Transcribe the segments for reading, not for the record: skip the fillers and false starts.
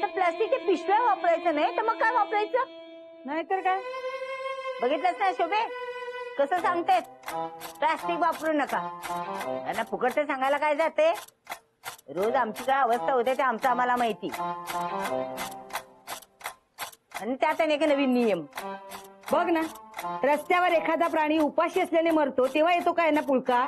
आता प्लास्टिकच्या पिशव्या वापरायचं नाही तर मग काय वापरायचं? नाहीतर काय. बघितलंच ना शोभे कसं सांगतेत प्लास्टिक वापरू नका. त्यांना फुकटचं सांगायला काय जाते. रोज आमची काय अवस्था होते ते आमचं आम्हाला माहिती. आणि त्यात एक नवीन नियम बघ ना, रस्त्यावर एखादा प्राणी उपाशी असल्याने मरतो तेव्हा येतो काय ना पुळका.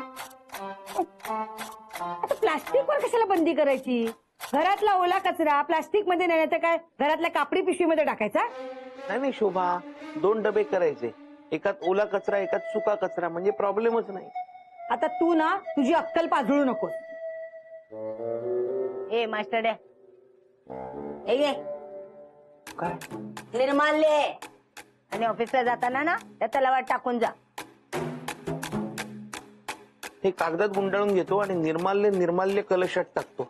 आता प्लास्टिकवर कशाला बंदी करायची? घरातला ओला कचरा प्लास्टिक मध्ये नाही तर काय घरातल्या कापडी पिशवीमध्ये टाकायचा? नाही शोभा, 2 डबे करायचे, एकात ओला कचरा एकात सुका कचरा, म्हणजे प्रॉब्लेमच नाही. आता तू ना तुझी अक्कल पाजळू नकोस. ए मास्टर हे घे काय निर्माल्य आणि ऑफिसला जाताना ना त्या तलावात टाकून जा. हे कागदात गुंडाळून घेतो आणि निर्माल्य कलशात टाकतो.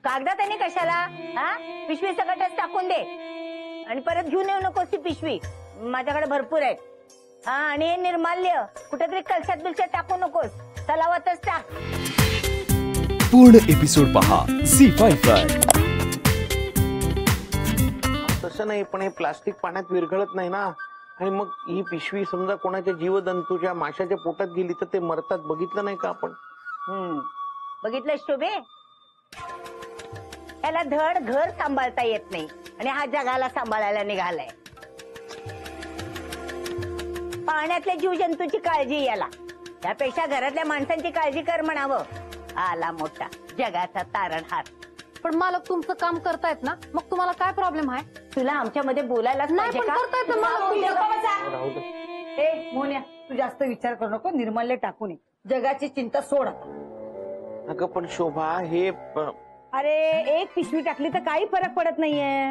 कागदात आणि कशाला? हा पिशवी सकटच टाकून दे आणि परत घेऊन येऊ नकोस ती पिशवी. माझ्याकडे भरपूर आहेत. हा आणि हे निर्माल्य कुठेतरी कलशात बिलशात टाकू नकोस, तलावातच टाक. पूर्ण एपिसोड पहा झी5 तसं नाही, पण हे प्लास्टिक पाण्यात विरघळत नाही ना. आणि मग ही पिशवी समजा कोणाच्या जीवजंतूच्या माशाच्या पोटात गेली तर ते मरतात. बघितलं नाही का आपण? बघितलं शोभे, त्याला धड घर सांभाळता येत नाही आणि हा जगाला सांभाळायला निघालाय. पाण्यातल्या जीवजंतूची काळजी याला, त्यापेक्षा घरातल्या माणसांची काळजी कर म्हणावं. आला मोठा जगाचा तारणहार. पण मालक तुमचं काम करतायत ना, मग तुम्हाला काय प्रॉब्लेम आहे? तुला आमच्यामध्ये बोलायलाच नाही पण करतायत ना मालक. राहू दे. ए मोन्या, तू जास्त विचार करू नको, निर्माल्य टाकू नये. जगाची चिंता सोड. अगं पण शोभा हे अरे एक पिशवी टाकली तर काही फरक पडत नाहीये.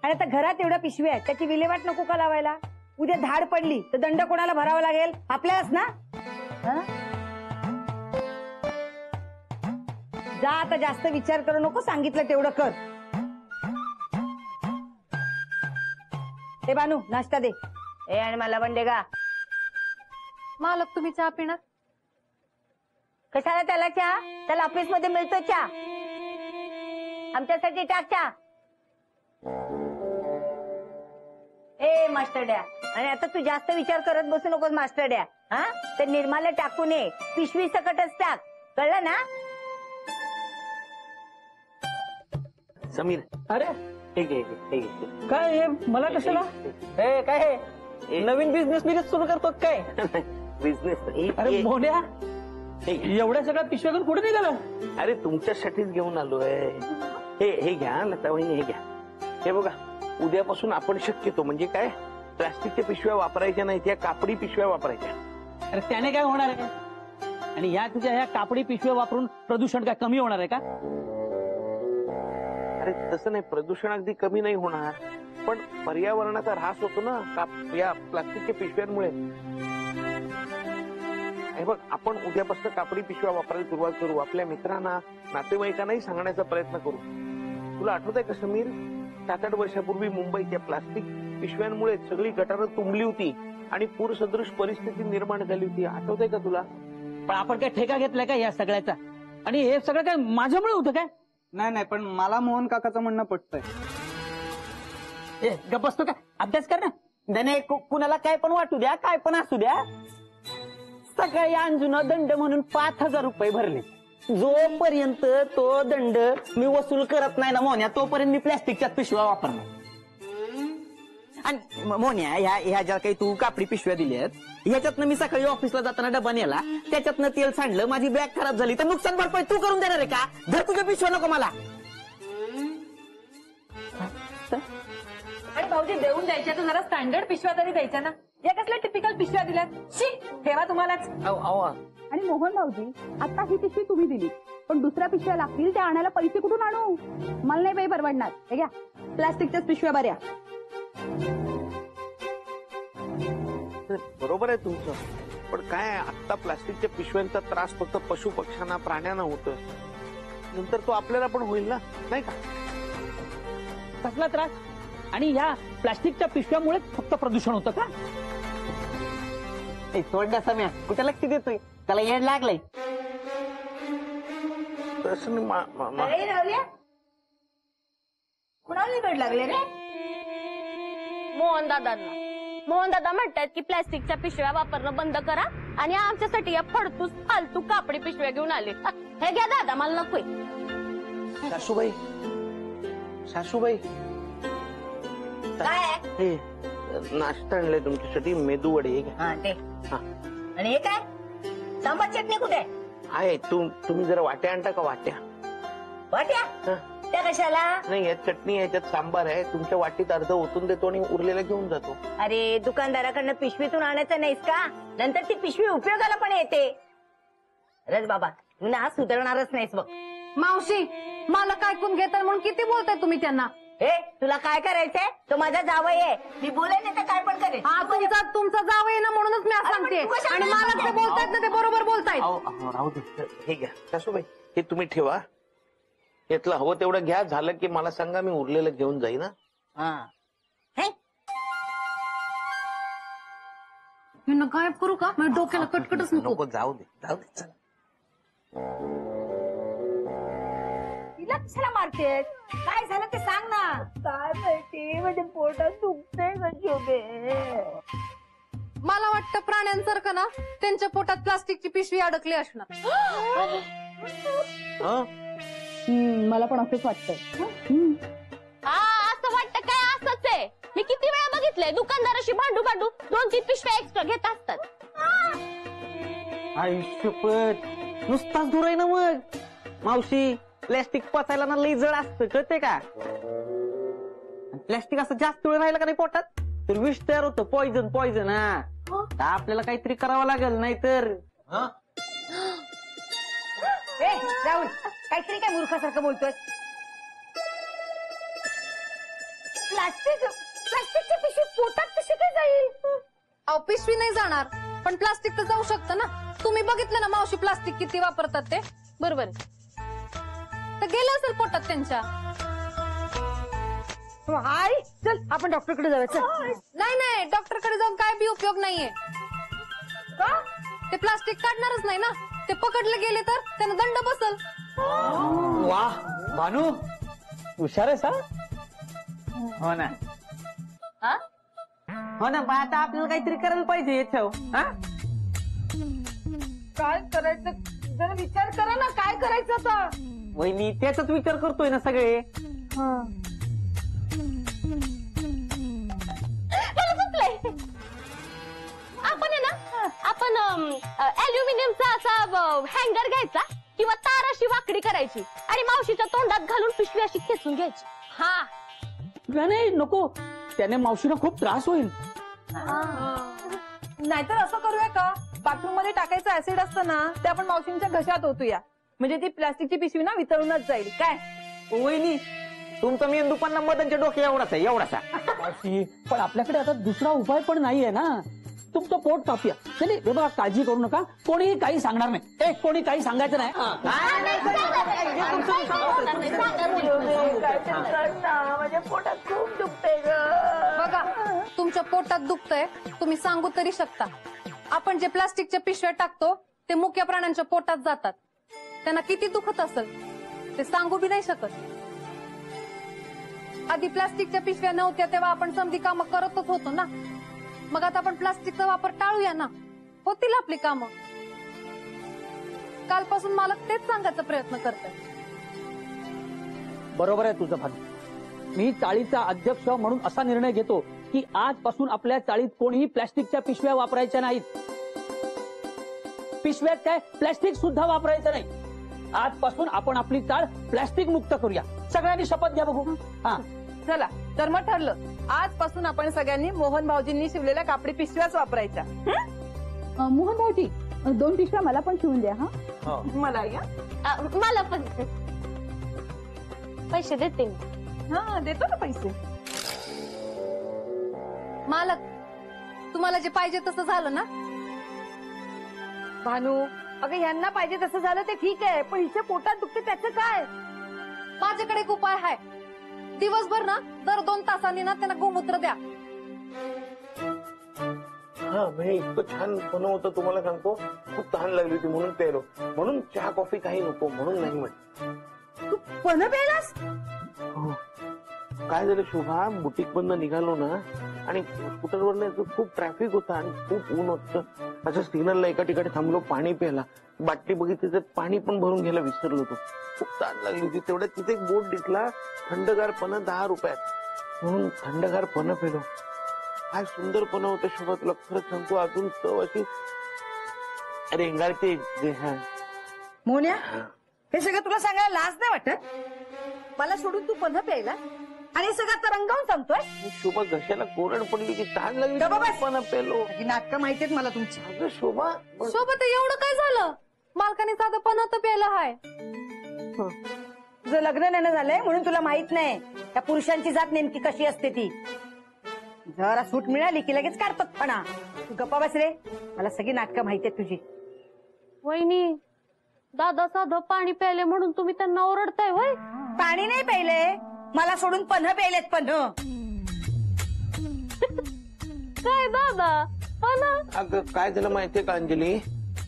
आणि आता घरात एवढ्या पिशव्या आहेत, त्याची विल्हेवाट नको का लावायला? उद्या धाड पडली तर दंड कोणाला भरावा लागेल? आपल्यालाच ना. जा आता, जास्त विचार करू नको, सांगितलं तेवढं कर. हे बानू नाश्ता दे. ए आणि मला पण दे गा. मालक तुम्ही चहा पिणार? कशाला त्याला चहा? त्याला ऑफिस मध्ये मिळतो चहा. आमच्यासाठी टाक चहा. ए मास्टर डॅ, आणि आता तू जास्त विचार करत बसू नकोस मास्टर डॅ. हा तर निर्माल्य टाकू नये, पिशवी सकटच टाक, कळलं ना? समीर, अरे हे घे. काय हे मला कशाला? हे काय हे नवीन बिझनेस सुरू करतो काय? बिझनेस. अरे मोन्या, एवढ्या सगळ्या पिशव्या घेऊन कुठे निघाला? अरे तुमच्यासाठीच घेऊन आलोय. हे घ्या लता वहिनी, हे घ्या. हे बघा, उद्यापासून आपण शक्यतो म्हणजे काय प्लास्टिकच्या पिशव्या वापरायच्या नाहीत, या कापडी पिशव्या वापरायच्या. अरे त्याने काय होणार आहे? आणि ह्या तुझ्या ह्या कापडी पिशव्या वापरून प्रदूषण काय कमी होणार आहे का? अरे तसं नाही, प्रदूषण अगदी कमी नाही होणार, पण पर्यावरणाचा ऱ्हास होतो ना या प्लास्टिकच्या पिशव्यांमुळे. हे बघ, आपण उद्यापासून कापडी पिशव्या वापरायला सुरुवात करू. आपल्या मित्रांना नातेवाईकांनाही सांगण्याचा प्रयत्न करू. तुला आठवत आहे का समीर, 7-8 वर्षापूर्वी मुंबईच्या प्लास्टिक पिशव्यांमुळे सगळी गटारं तुंबली होती आणि पूरसदृश परिस्थिती निर्माण झाली होती. आठवत आहे का तुला? पण आपण काय ठेका घेतलाय का या सगळ्याचा? आणि हे सगळं काय माझ्यामुळे होतं काय? नाही पण मला मोहन काकाचं म्हणणं पटतंय. गप्प बसतो का? अभ्यास कर ना. त्याने कुणाला काय पण वाटू द्या, काय पण असू द्या, सकाळी अंजुनं दंड म्हणून 5,000 रुपये भरले. जोपर्यंत तो दंड मी वसूल करत नाही ना मोन्या, तोपर्यंत मी प्लॅस्टिकच्या पिशव्या वापरणार. आणि मोन्या, ह्या ज्या काही तू कापडी पिशव्या दिल्यात, ह्याच्यातनं मी सकाळी ऑफिसला जाताना डबा नेला, त्याच्यातनं तेल सांडलं, माझी बॅग खराब झाली, तर नुकसान भरपाई तू करून देणार आहे का? जर तुझ्या पिशव्या नको मला. आणि भाऊजी देऊन द्यायच्या तर जरा स्टँडर्ड पिशव्या तरी द्यायच्या ना. या कसल्या टिपिकल पिशव्या दिल्यात? शी, ठेवा तुम्हालाच. आणि मोहन भाऊजी, आता ही पिशवी तुम्ही दिली, पण दुसऱ्या पिशव्या लागतील, त्या आणायला पैसे कुठून आणू? मला नाही बाई परवडणार. हे घ्या, प्लास्टिकच्याच पिशव्या बऱ्या. बरोबर आहे तुमचं, पण काय आता प्लास्टिकच्या पिशव्यांचा त्रास फक्त पशु पक्ष्यांना प्राण्यांना होतं, नंतर तो आपल्याला पण होईल ना, नाही का? कसला त्रास? आणि ह्या प्लास्टिकच्या पिशव्यामुळे फक्त प्रदूषण होतं का? सोडण्या सम्या, कुठे लक्ष देतोय? त्याला येड लागलंय. तसं अरे राहुल्या, बिघड लागले रे? मोहन दादा म्हणतात की प्लॅस्टिकच्या पिशव्या वापरणं बंद करा आणि आमच्यासाठी या फडतूस फालतू कापडी पिशव्या घेऊन आले. हे घ्या दादा, मला नकोय. सासूबाई सासूबाई काय हे नाश्ता आणलाय तुमच्यासाठी, मेदू वडे हे घ्या. हा ते हा. आणि हे काय? सांबार चटणी कुठे? आहे तुम्ही जरा वाट्या आणता का? वाट्या वाट्या हा. त्या कशाला? नाही, यात चटणी आहे, याच्यात सांबार आहे. तुमच्या वाटीत अर्ध ओतून देतो आणि उरलेला घेऊन जातो. अरे दुकानदाराकडनं पिशवीतून आणायचं नाहीस का? नंतर ती पिशवी उपयोगाला पण येते. रज बाबा, तू ना सुधारणारच नाहीस बघ. मावशी मला काय ऐकून घेताय म्हणून किती बोलताय तुम्ही त्यांना? हे तुला काय करायचंय? तो माझा जावई आहे, मी बोलेन नाही तर काय पण करेन. हा तुमचा जावं आहे ना, म्हणूनच मी असं सांगते. तू कशाला आणि मला ते बोलतायत ना ते बरोबर बोलतायत. अहो, राहू दे. हे घ्या सासूबाई, हे तुम्ही ठेवा. यातलं हवं तेवढं घ्या. झालं की मला सांगा, मी उरलेलं घेऊन जाईन. हा. हे? मी गायब करू का? माझ्या डोक्याला कटकटच नको. नको, जाऊ दे चला. तिला कशाला मारतेस? काय झालं ते सांग ना. काय माहिती, म्हणजे पोटात दुखतंय का शोभे? मला वाटतं प्राण्यांसारखं ना त्यांच्या पोटात प्लास्टिकची पिशवी अडकली असणार. मला पण असंच वाटतं. हा, असं वाटतं काय? असंच आहे. मी किती वेळा बघितलंय दुकानदाराशी भांडू 2-3 पिशव्या एक्स्ट्रा घेत असतात. आयुष्यपत नुसताच दूर आहे ना मग. मावशी, प्लॅस्टिक पचायला ना लई जड असतं, कळते का? प्लॅस्टिक असं जास्त वेळ राहिलं का नाही पोटात तर विष तयार होतं. पॉइझन. हा, तर आपल्याला काहीतरी करावं लागेल, नाहीतर राहुल, काहीतरी काय मूर्खासारखं बोलतोय. प्लास्टिकची पिशवी पोटात कशी काय जाईल? अहो, पिशवी नाही जाणार पण प्लास्टिक तर जाऊ शकतं ना. तुम्ही बघितलं ना मावशी प्लास्टिक किती वापरतात ते. बरोबर तर गेलं असेल पोटात त्यांच्या. आई चल आपण डॉक्टरकडे जाऊया. नाही डॉक्टरकडे जाऊन काय बी उपयोग नाहीये. का? ते प्लास्टिक काढणारच नाही ना. ते पकडले गेले तर त्यांना दंड बसल. वा भानू, हुशार आहेस हा. हो ना. हो ना, आता आपल्याला काहीतरी करायला पाहिजे याच्यावर. हा, काय करायचं जरा विचार करा ना. काय करायचं आता? वहिनी त्याचाच विचार करतोय ना सगळे. आपण अल्युमिनियमचा असा हँगर घ्यायचा किंवा तार अशी वाकडी करायची आणि मावशीच्या तोंडात घालून पिशवी अशी खेचून घ्यायची. हा, नाही नको, त्याने मावशीला खूप त्रास होईल. नाहीतर असं करूया का, बाथरूम मध्ये टाकायचं ऍसिड असतं ना ते आपण मावशींच्या घशात ओतूया. म्हणजे ती प्लास्टिकची पिशवी ना वितळूनच जाईल. काय वहिनी, तुमचा मेंदू पण ना मदनच्या डोक्या एवढाच आहे, एवढासा. मावशी, पण आपल्याकडे आता दुसरा उपाय पण नाहीये ना. तुमचं पोट कापूया. चले, हे बघा, काळजी करू नका. कोणीही काही सांगणार नाही. कोणी काही सांगायचं नाही. माझ्या पोटात खूप दुखतंय ग. बघा, तुमच्या पोटात दुखतंय, तुम्ही सांगू तरी शकता. आपण जे प्लास्टिकच्या पिशव्या टाकतो ते मुक्या प्राण्यांच्या पोटात जातात. त्यांना किती दुखत असेल ते सांगू बी नाही शकत. आधी प्लास्टिकच्या पिशव्या नव्हत्या तेव्हा आपण समधी कामं करतच होतो ना. मग आता आपण प्लास्टिकचा वापर टाळूया ना, होतील आपली कामं. कालपासून मला तेच सांगायचा प्रयत्न करते. बरोबर आहे तुझं भानू. मी चाळीचा अध्यक्ष म्हणून असा निर्णय घेतो की आजपासून आपल्या चाळीत कोणीही प्लॅस्टिकच्या पिशव्या वापरायच्या नाहीत. पिशव्यात काय प्लॅस्टिक सुद्धा वापरायचं नाही. आजपासून आपण आपली चाळ प्लॅस्टिक मुक्त करूया. सगळ्यांनी शपथ घ्या बघू. हा, चला तर मग ठरलं, आजपासून आपण सगळ्यांनी मोहन भाऊजींनी शिवलेल्या कापडी पिशव्याच वापरायच्या. मोहन भाऊजी 2 पिशव्या मला पण शिवून द्या. हा, मला या. मला पण पैसे देते मी. हा, देतो ना पैसे. मालक, तुम्हाला जे पाहिजे तसं झालं ना. भानू, अगं ह्यांना पाहिजे तसं झालं ते ठीक आहे, पण हिच्या पोटात दुखते त्याचं काय? माझ्याकडे एक उपाय आहे. दिवसभर ना दर 2 तासांनी ना त्यांना गोमूत्र द्या. हा, म्हणजे इतकं छान बनवतं तुम्हाला सांगतो. खूप तहान लागली होती म्हणून प्यायलो. म्हणून चहा कॉफी काही नको म्हणून नाही म्हटलं. तू पण प्यायलास? काय झालं शोभा, बुटीक बंद निघालो ना आणि स्कूटरवर खूप ट्रॅफिक होता आणि खूप ऊन होतं. माझ्या सिग्नलला एका ठिकाणी थांबलो पाणी प्यायला. बाटली बघितली तर पाणी पण भरून घ्यायला विसरलो होतो. खूप ताण लागली होती. तेवढ्यात तिथे एक बोट दिसला, थंडगार पणं 10 रुपयात, म्हणून थंडगार पणं पेलो. काय सुंदर पणं होतं शोभा, तुला खरंच सांगतो. अजून चव अशी रेंगाळते. मोन्या, हे सगळं तुला सांगायला लाज नाही वाटत? मला सोडून तू पन्ह प्यायला आणि हे सगळं आता रंगावून सांगतोय? शोभा घशाला कोरड पडली की तहान लागली, गप्प बस. पणं पेलो. नाटकं माहितीयेत मला तुमची. अगं शोभा, सोबत एवढं काय झालं? मालकाने साधं पण तर प्यायला हाय. तुझं लग्न नाही झालंय म्हणून तुला माहित नाही त्या पुरुषांची जात नेमकी कशी असते ती. जरा सूट मिळाली की लगेच काढतात फणा. तू गप्पा बस रे, मला सगळी नाटकं माहितीयेत तुझी. वहिनी, दादा साधं पाणी प्यायले म्हणून तुम्ही त्यांना ओरडताय होय? पाणी नाही प्यायले, मला सोडून पन्ह प्यायलेत पन्ह. काय दादा पण अगं काय झालं माहितीये का अंजली,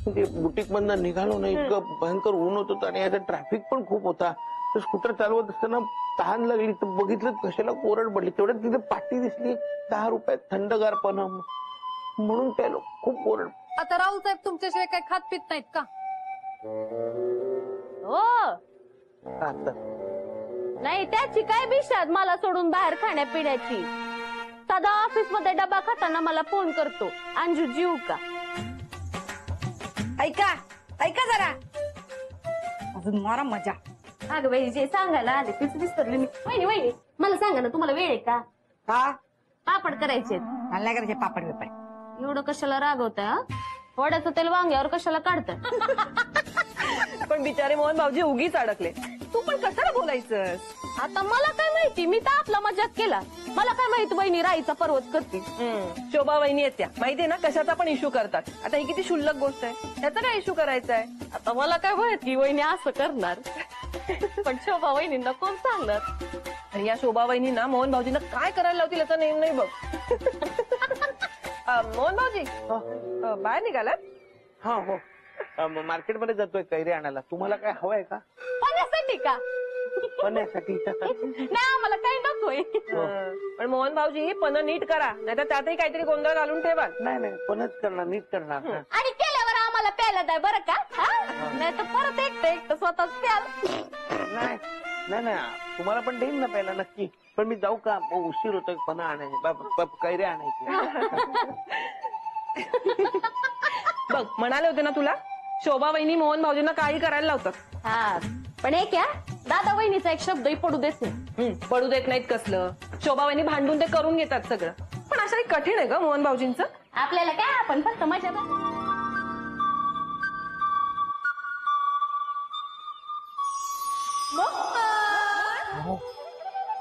ते बुटीक बंद निघालो ना, इतकं भयंकर ऊन होत होतं आणि याचा ट्रॅफिक पण खूप होता. तर स्कूटर चालवत असताना तहान लागली तर बघितलं कशाला कोरड पडली. तेवढ्यात तिथे पाटी दिसली, 10 रुपयात थंडगार पणं, म्हणून प्यालो. खूप कोरड. आता राहुल साहेब तुमच्याशिवाय काही खात पित नाहीत का? हो आता नाही, त्याची काय बिशाद मला सोडून बाहेर खाण्यापिण्याची. साधा ऑफिस मध्ये डबा खाताना मला फोन करतो, अंजू जीव का? ऐका ऐका जरा, अजून मारा मजा. अगं बाई, जे सांगायला आले तेच विसरले मी. वहिनी वहिनी, मला सांगा ना, तुम्हाला वेळ आहे का? का पापड करायचे. मला नाही करायचे पापड बिपड. एवढं कशाला रागवताय? वड्याचं तेल वांग्यावर कशाला काढताय? पण बिचारे मोहन भाऊजी उगीच अडकले. तू पण कशाला बोलायचं? आता मला काय माहिती, मी तर आपला मजाक केला. मला काय माहिती वहिनी राईचा पर्वत करते. शोभा वहिनी आहेत त्या, माहितीये ना, कशाचा पण इश्यू करतात. आता ही किती शुल्लक गोष्ट आहे, त्याचा काय इश्यू करायचा आहे? आता मला काय माहिती वहिनी असं करणार. पण शोभा वहिनींना कोण सांगणार? आणि या शोभा वहिनींना मोहन भाऊजींना काय करायला लावतील याचा नेम नाही बघ. मोहन भाऊजी बाहेर निघालात? हा हो, मार्केटमध्ये जातोय कैरी आणायला. तुम्हाला काय हवंय का? पाण्यासाठी का? पण्यासाठी. नाही, आम्हाला काही नकोय. पण मोहन भाऊजी पणं नीट करा, नाहीतर त्यातही काहीतरी गोंधळ घालून ठेवाल. नाही नाही, पणच करणार, नीट करणार. आणि केल्यावर आम्हाला प्यायला द्या बरं का? नाही तर परत एकटं स्वतःच प्याल. नाही नाही नाही, तुम्हाला पण देईन ना प्यायला नक्की. पण मी जाऊ का? उशीर होतोय पणा आणायचे, कैरी आणायची. बघ, म्हणाले होते ना तुला, शोभा वहिनी मोहन भाऊजींना काही करायला लावतात. हा, पण एक या दादा वहिनीचा एक शब्दही पडू देत नाही. पडू देत नाहीत कसलं. शोभा वहिनी भांडून ते करून घेतात सगळं. पण असं कठीण आहे ग मोहन भाऊजींचं. आपल्याला काय, आपण फक्त मजा.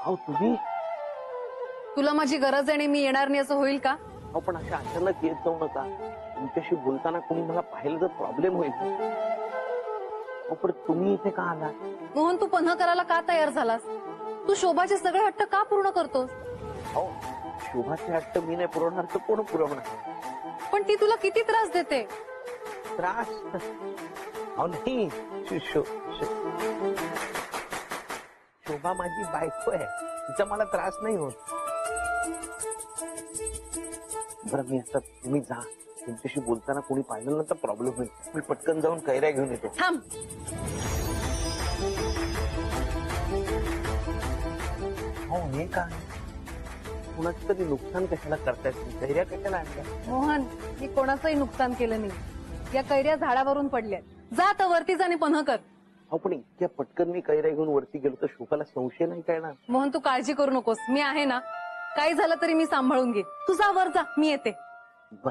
अहो तुम्ही, तुला माझी गरज आहे आणि मी येणार नाही असं होईल का? अहो पण अशा अचानक येत जाऊ नका. तुमच्याशी बोलताना कोणी मला पाहिलं तर प्रॉब्लेम होईल. अहो पण तुम्ही इथे का आला? मोहन, तू पन्ह करायला का तयार झालास? तू शोभाचे सगळे हट्ट का पूर्ण करतोस? अहो शोभाचे हट्ट मी नाही पुरवणार तर कोण पुरवणार? पण ती तुला किती त्रास देते? त्रास? अहो नाही, शोभा माझी बायको आहे, तिचा मला त्रास नाही होत. बरं मी आता, तुम्ही जा. तुमच्याशी बोलताना कोणी पाहिलं ना तर प्रॉब्लेम होईल. मी पटकन जाऊन कैऱ्या घेऊन येतो. थांब. हो हे का? कुणाचं तरी नुकसान कशाला करतायत? कैऱ्या कशाला आणल्या? मोहन, मी कोणाचंही नुकसान केलं नाही. या कैऱ्या झाडावरून पडल्या. जा तर वरती जा आणि पन्ह कर. हो पण इतक्या पटकन मी कैऱ्या घेऊन वरती गेलो तर शोभाला संशय नाही कळणार? मोहन, तू काळजी करू नकोस, मी आहे ना. काही झालं तरी मी सांभाळून घे. तू जा वर जा, मी येते. बर.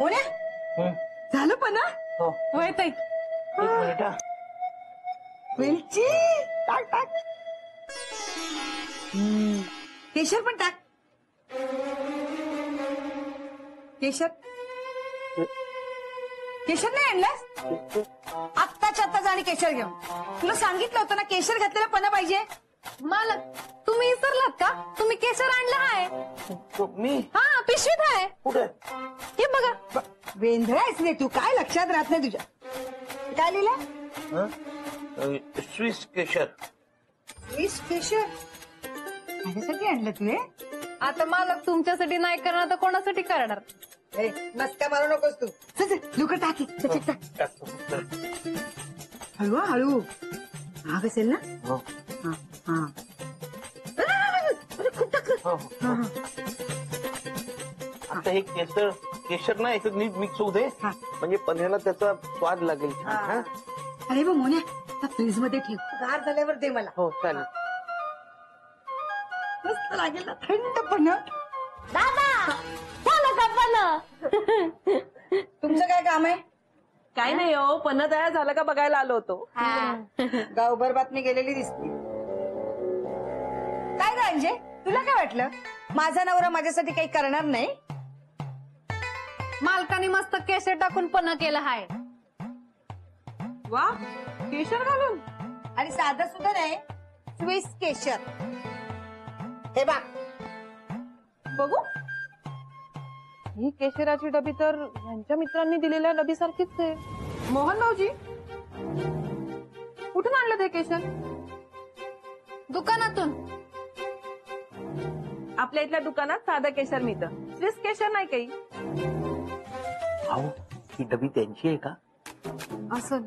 मोन्या, झालं पण ना? हो, होय ताई. एक मिनिट हा. वेलची टाक टाक. केशर पण टाक. केशर केशर नाही आणलंस? आत्ताच्या आत्ता जा आणि केशर घेऊन. तुला सांगितलं होतं ना केशर घातलेलं पण पाहिजे. मालक, तुम्ही विसरलात का? तुम्ही केशर आणलं आहे. मी हा, पिशवीत आहे. कुठे? हे बघा. वेंधळायच रे तू, काय लक्षात राहत नाही तुझ्या. काय लिहिलं? स्विस केशर. स्वीस केशर माझ्यासाठी आणलं तू हे? आता मालक तुमच्यासाठी नाही करणार तर कोणासाठी करणार? ए, मस्का मारू नकोस तू. चल चल लवकर टाकी. चल, चल, चल. हळू हळू. महाग असेल ना? हो. हा हा. अरे, खूप टाकलं. हो, हा, हो. हा. आता हे केशर ना याच्यात नीट मिक्स होऊ दे हा. म्हणजे पन्ह्याला त्याचा स्वाद लागेल छान. हा. हा? अरे बघ मोन्या त्या फ्रीज मध्ये ठेव. गार झाल्यावर दे मला. हो चालेल. मस्त लागेल ना थंड पण. दादा झालं का पण? तुमचं काय काम आहे? काय नाही हो, पन्ह तयार झालं का बघायला आलो होतो. गावभर बातमी गेलेली दिसते. काय ग अंजे तुला काय वाटलं माझा नवरा माझ्यासाठी काही करणार नाही? मालकाने मस्त केशर टाकून पन्ह केलं हाय. वा, केशर घालून. आणि साधं सुद्धा नाही स्विस केशर. हे बघ बघू. ही केशराची डबी तर यांच्या मित्रांनी दिलेल्या डबी सारखीच आहे. मोहन भाऊजी, कुठून आणलं ते केशर? दुकानातून. आपल्या इथल्या दुकानात साधं केशर मिळतं, स्विस केशर नाही काही. अहो ही डबी त्यांची आहे का? असं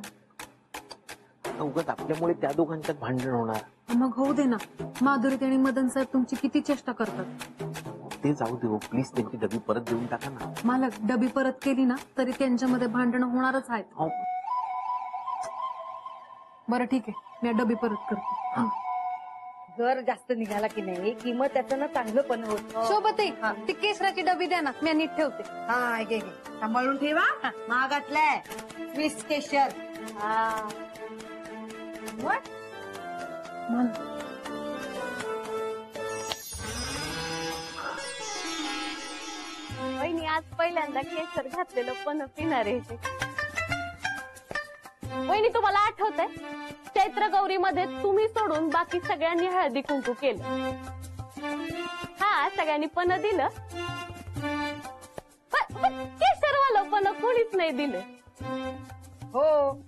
उगाच आपल्यामुळे त्या दोघांच्यात भांडण होणार. मग होऊ दे ना. माधुरी आणि मदन साहेब तुमची किती चेष्टा करतात. ते जाऊ दे प्लीज, त्यांची डबी परत देऊन टाका ना. मालक डबी परत केली ना तरी त्यांच्यामध्ये भांडणं होणारच आहेत. अहो, बरं ठीक आहे, मी डबी परत करते. घर जास्त निघाला की नाही की मग त्याचं ना चांगलं पण होत. शोभते ती केशराची डबी द्या ना, मी नीट ठेवते. हा घे घे सांभाळून ठेवा. महागातलाय स्विस केशर. हा मग वहिनी आज पहिल्यांदा केसर घातलेलं पण पिणार आहे. वहिनी तुम्हाला आठवतंय चैत्र गौरी मध्ये तुम्ही सोडून बाकी सगळ्यांनी हळदी कुंकू केलं. हा सगळ्यांनी पण दिलं, पण केशरवालं पण कोणीच नाही दिलं. हो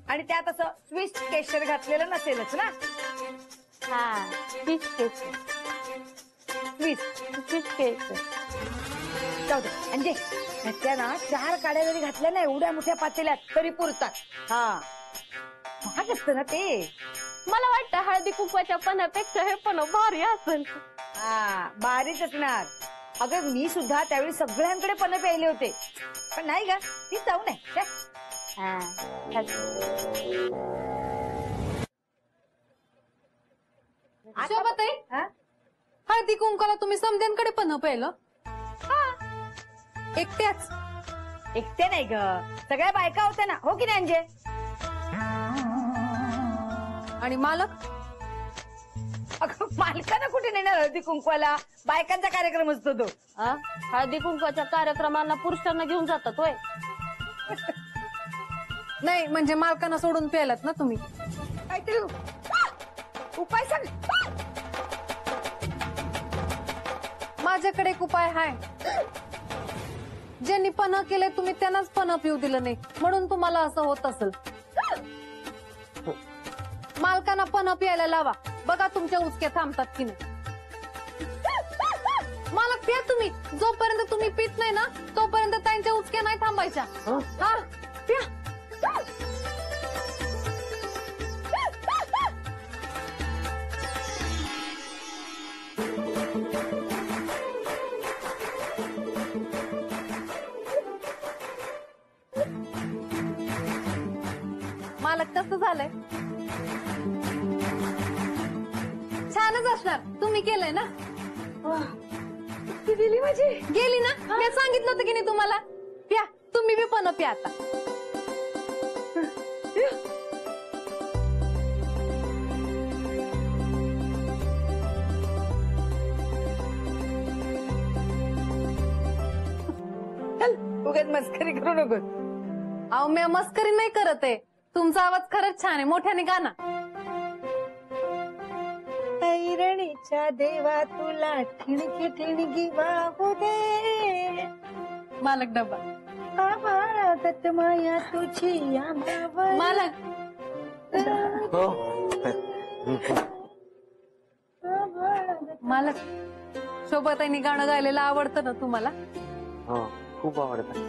आणि त्यात असं स्विस केशर घातलेलं नसेलच ना. हा स्विस केशर. स्विस केशर. जाऊ दे म्हणजे त्या ना 4 काड्या जरी घातल्या ना एवढ्या मोठ्या पातेल्यात तरी पुरतात. हा महाग असतं ना ते. मला वाटतं हळदी कुंकवाच्या पणापेक्षा हे पण भारी असेल. हा भारीच असणार. अगं मी सुद्धा त्यावेळी सगळ्यांकडे पण प्यायले होते, पण नाही का ती जाऊ नये. शोभाताई, हा? हळदी कुंकाला तुम्ही समध्यांकडे पण पहिलं? एकट्याच? एकटे नाही ग, सगळ्या बायका होत्या ना. हो की नाही अंजे? आणि मालक? अगं मालकांना कुठे नेणार हळदी कुंकवाला? बायकांचा कार्यक्रम असतो तो. हळदी कुंकवाच्या कार्यक्रमांना पुरुषांना घेऊन जातात होय? नाही म्हणजे मालकांना सोडून प्यायलात ना तुम्ही. काहीतरी उपाय सांग. माझ्याकडे एक उपाय हाय. ज्यांनी पन्ह केले तुम्ही त्यांनाच पन्ह पिऊ दिलं नाही म्हणून तुम्हाला असं होत असेल. मालकांना पन्ह प्यायला लावा, बघा तुमच्या उचक्या थांबतात की नाही. मालक प्या तुम्ही. जोपर्यंत तुम्ही पित नाही ना तोपर्यंत त्यांच्या उचक्या नाही थांबायच्या. हा प्या. मालक कसं झालंय? छानच असणार. तुम्ही केलंय ना? ती गेली माझी. गेली ना? मी सांगितलं होतं की नाही तुम्हाला. प्या तुम्ही बी पण प्या आता. चल उगाच मस्करी करू नको. अहो मी मस्करी नाही करत आहे. तुमचा आवाज खरंच छान आहे. मोठ्याने गा ना. ऐरणीच्या देवा तुला ठिणगी ठिणगी वाहू दे. मालक डबा. आभाळात माया तुझी आंबावर. मालक हो मालक, शोभाताईंनी गाणं गायलेलं आवडतं ना तुम्हाला? हा, खूप आवडतं.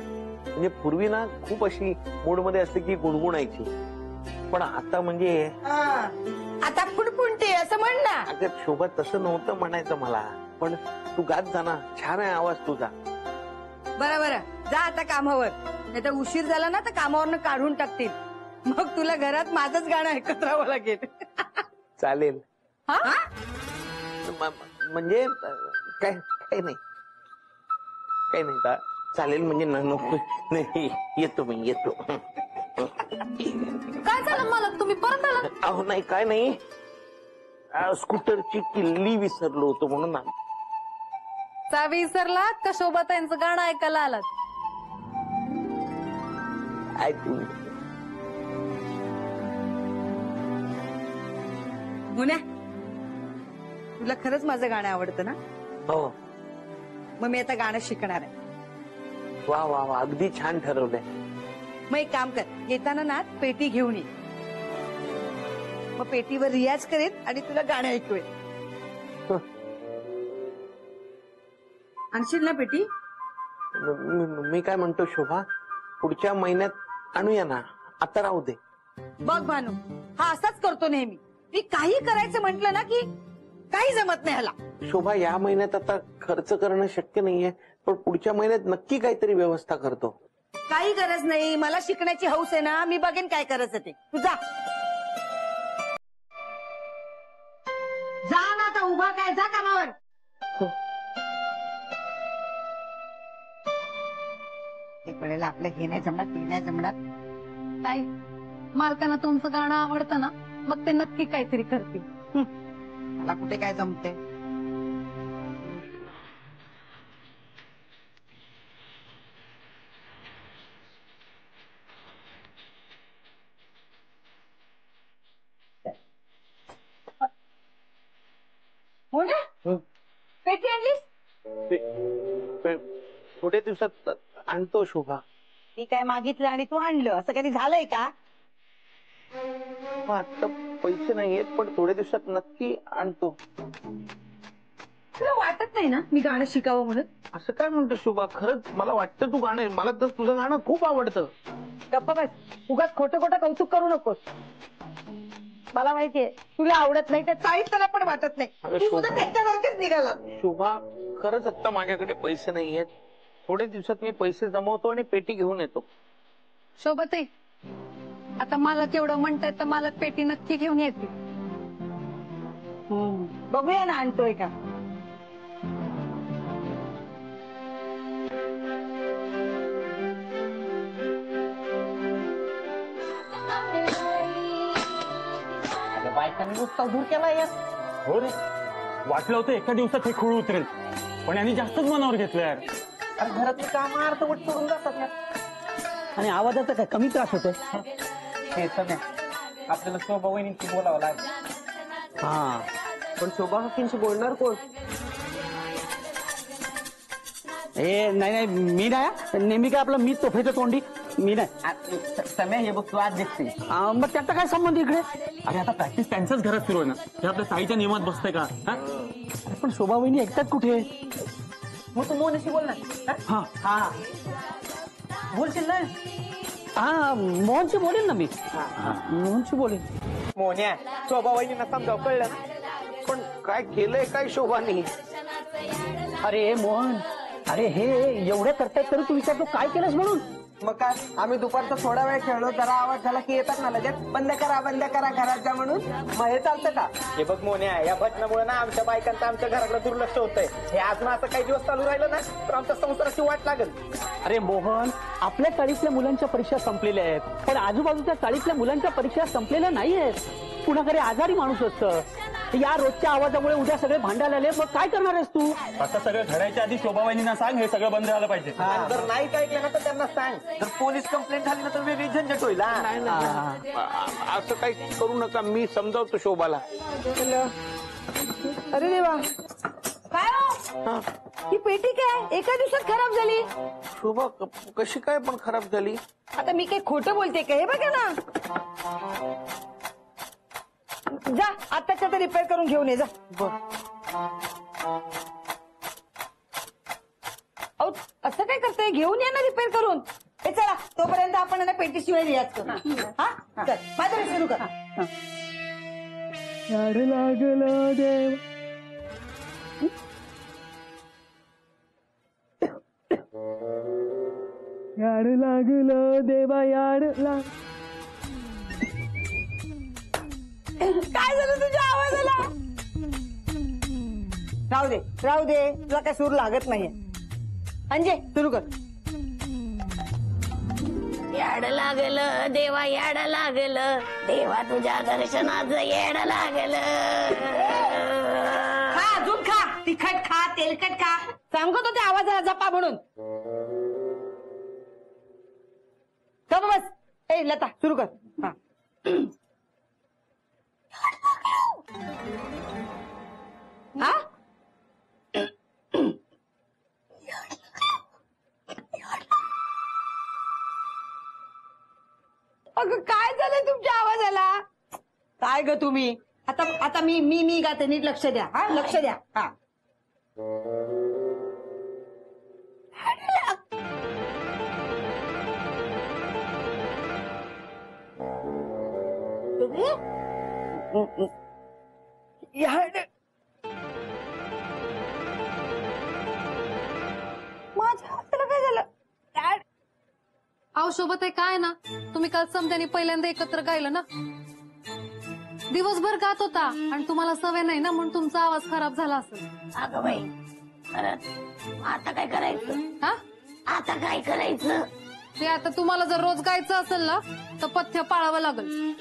म्हणजे पूर्वी ना खूप अशी मूड मध्ये असते की गुणगुणायची, पण आता म्हणजे आता फुडफुंटी असं म्हण ना. अगं शोभा, तसं नव्हतं म्हणायचं मला, पण तू गात जा ना, छान आहे आवाज तुझा. बरं बरं, जा आता कामावर, नाही तर उशीर झाला ना तर कामावरनं काढून टाकतील. मग तुला घरात माझंच गाणं ऐकत राहावं लागेल. चालेल. म्हणजे काय काय नाही, काही नाही का, चालेल म्हणजे नको नाही, येतो मी येतो. काय झालं मालक, तुम्ही परत आला? अहो नाही, काय नाही, स्कूटरची किल्ली विसरलो होतो म्हणून आलो. चावी विसरलात का शोभाताईंचं गाणं ऐकायला आलात? ऐकून मुन्या, तुला खरंच माझं गाणं आवडतं ना? हो. मग मी आता गाणं शिकणार आहे. वा वा वा, अगदी छान ठरवलंय. मग एक काम कर, येताना ना पेटी घेऊन ये. मग पेटीवर रियाज करेन आणि तुला गाणं ऐकूया. आणशील ना पेटी? मी काय म्हणतो शोभा, पुढच्या महिन्यात आणूया ना, आता राहू दे. बघ भानू, हा असाच करतो नेहमी. मी काही करायचं म्हंटल ना की काही जमत नाही ह्याला. शोभा, या महिन्यात आता खर्च करणं शक्य नाहीये, पण पुढच्या महिन्यात नक्की काहीतरी व्यवस्था करतो. काही गरज नाही, मला शिकण्याची हौस आहे ना, मी बघेन काय करायचं ते. तू जा ना, आता उभा काय, जा कामावर. एक वेळेला आपलं हे नाही जमणार, ते नाही जमणार. ताई, मालकांना तुमचं गाणं आवडतं ना, मग ते नक्की काहीतरी करतील. मला कुठे काय जमते. पेटी आणलीस? थोड्या दिवसात आणतो शोभा. ती काय मागितलं आणि तू आणलं, असं कधी झालंय का? आता पैसे नाहीयेत, पण थोड्या दिवसात नक्की आणतो. तुला वाटत नाही ना मी गाणं शिकावं म्हणून? असं काय म्हणतो शोभा, खरंच मला वाटतं तू गाणं, मला तर तुझं गाणं खूप आवडतं. गप्पा बस, उगाच खोटं खोटं कौतुक करू नकोस. मला माहितीये तुला आवडत नाही, तर साहित्याला पण वाटत नाही. तू सुद्धा त्याच्यासारखेच निघाला. शोभा, खरंच आता माझ्याकडे पैसे नाहीयेत, थोड्या दिवसात मी पैसे जमवतो आणि पेटी घेऊन येतो. शोभाताई, आता मालक एवढं म्हणतायत तर मालक पेटी नक्की घेऊन येतील. बघूया ना आणतोय का. बायकांनी नुसता दूर केला यार. हो रे, वाटलं होतं एका दिवसात हे खुळ उतरेल, पण यांनी जास्तच मनावर घेतलं यार. अरे घरातली काम अर्धवट सोडून जातात यार. आणि आवाजाचा काय कमी त्रास होतोय? हे सगळं आपल्याला शोभा वहिनींशी बोलावं लागेल. हा, पण शोभा काकींशी बोलणार कोण? ए नाही नाही, मी नाही. नेहमी काय आपलं मी तोफेचं तोंडी, मी नाही. समय हे बघ, तू आज दिसते. मग त्याचा काय संबंध इकडे? अरे आता प्रॅक्टिस त्यांच्याच घरात सुरू आहे ना, हे आपल्या साईच्या नियमात बसतंय का? हा? अरे पण शोभा वहिनी ऐकतात कुठे? मग तू मोहनशी बोल ना. हा हा, बोलशील ना. हा, मोहनशी बोलेन ना मी. मोहनशी बोलेन. मोहन्या, शोभा वहिनींना समजाव, कळलं ना? पण काय केलंय काय शोभानी? अरे मोहन, अरे हे एवढं करतायत तरी तू विचारतो काय केलंस म्हणून? मग काय, आम्ही दुपारचा थोडा वेळ खेळलो, जरा आवाज झाला की येतात ना लगेच बंद करा घरात जा म्हणून. मग हे चालतं का? हे बघ मोन्या, या भजनामुळे ना आमच्या बायकांचं आमच्या घराकडे दुर्लक्ष होतंय. हे अजून असं काही दिवस चालू राहिलं ना तर आमच्या संसाराची वाट लागेल. अरे मोहन, आपल्या चाळीतल्या मुलांच्या परीक्षा संपलेल्या आहेत, पण आजूबाजूच्या चाळीतल्या मुलांच्या परीक्षा संपलेल्या नाही आहेत. कुणाकडे आजारी माणूस असतं. या रोजच्या आवाजामुळे उद्या सगळे भांडायला आले, मग काय करणार आहेस तू? आता सगळं घडायच्या आधी शोभा वहिनींना सांग हे सगळं बंद झालं पाहिजे. आणि जर नाही ऐकलं ना तर त्यांना सांग, जर पोलीस कंप्लेंट झाली ना तर वेगळी झंझट होईल. असं काही करू नका, मी समजावतो शोभाला. अरे देवा, काय हो? ही पेटी काय एका दिवसात खराब झाली? शोभा कशी काय पण खराब झाली? आता मी काही खोटं बोलते का? हे बघा ना. जा आत्ताच्या रिपेअर करून घेऊन ये जा. अहो असं काय करताय? घेऊन या ना रिपेअर करून. हे चला तोपर्यंत आपण ना पेटीशिवाय रियाज करू. हा चल माझं सुरू कर. याड लागलं देव. याड लागलं देवा याड लाग. काय झालं तुझ्या आवाजाला? राहू दे राहू दे, तुला काय सूर लागत नाहीये. अंजे सुरू कर. याड लागलं देवा याड लागलं, देवा तुझ्या दर्शनाचं येड लागलं. खा अजून खा, तिखट खा तेलकट खा. सांगतो त्या आवाजाला जपा म्हणून. गप बस. ए लता सुरू कर. हा हा अगं काय झालंय तुमच्या आवाजाला? काय ग तुम्ही? आता आता मी गाते, नीट लक्ष द्या. हा लक्ष द्या. हा माझ्या हाताला काय झालं? अहो शोभत आहे काय ना, तुम्ही काल समजाने पहिल्यांदा एकत्र गायलं ना. दिवसभर गात होता आणि तुम्हाला सवय नाही ना, म्हणून तुमचा आवाज खराब झाला असेल. अगं बाई परत आता काय करायचं? हा आता काय करायचं? ते आता तुम्हाला जर रोज गायचं असेल ना तर पथ्य पाळावं लागेल.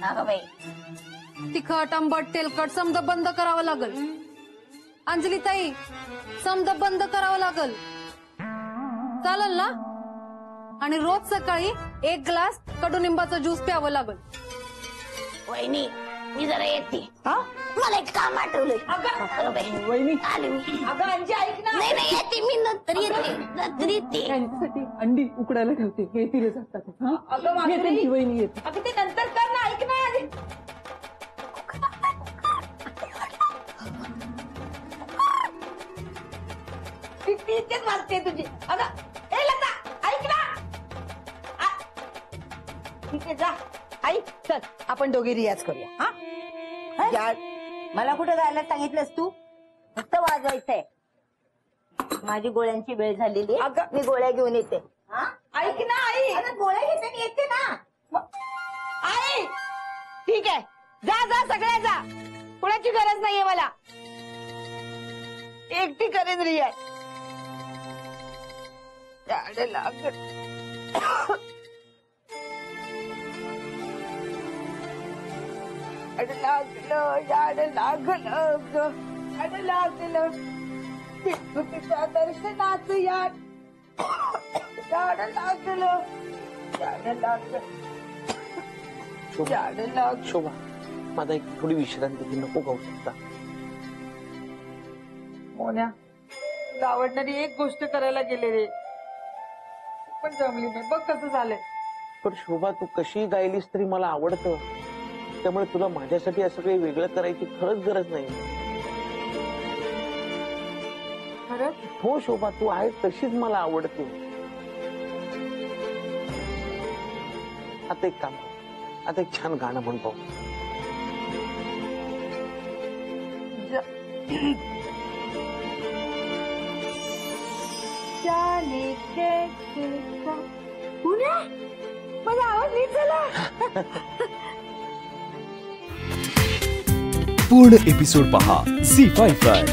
अगं बाई तिखट आंबट तेलकट समद बंद करावं लागेल. अंजली ताई समद बंद करावं लागेल. चालेल ना? आणि रोज सकाळी 1 ग्लास कडुनिंबाचा ज्यूस प्यावं लागेल. वहिनी मी जरा येते. हा मला एक काम आठवलंय. अगं बाई वहिनी आली मी. अगं अंजी ऐक ना. नाही नाही येते मी, नंतर येते. त्यांच्यासाठी अंडी उकडायला ठेवते, येतीलच आता. अगं माधुरी. येते ती वहिनी येते. अगं ते नंतर कर ना, ऐक ना आधी. ती इथेच वाजते तुझी. अगं ए लता ऐक ना. ठीक आहे जा. आई चल आपण दोघे रियाज करूया. हा मला कुठं गायला सांगितलंस तू? फक्त वाजवायचंय. माझी गोळ्यांची वेळ झालेली आहे. अगं मी गोळ्या घेऊन येते. हा ऐक ना आई. अगं गोळ्या घेते आणि येते ना. आई ठीक आहे, जा जा सगळ्या जा. कुणाची गरज नाहीये मला. एकटी करेन रियाज. याड लागलं याड लागलं याड लागलं तिच्या दर्शनाचं याड याड लागलं याड लागलं याड लागलं. शोभा माझा एक थोडी विश्रांती घे, नको गाऊ शकता. मोन्या तुला आवडणारी एक गोष्ट करायला गेले रे, पण जमली नाही. बघ कसं झालंय. पण शोभा तू कशी गायलीस तरी मला आवडतं, त्यामुळे तुला माझ्यासाठी असं काही वेगळं करायची खरंच गरज नाही. खरंच? हो शोभा तू आहे तशीच मला आवडते. आता एक काम कर, आता एक छान गाणं म्हण पाहू. पुण्या माझा आवाज नीट झाला. पूर्ण एपिसोड पहा झी5 वर.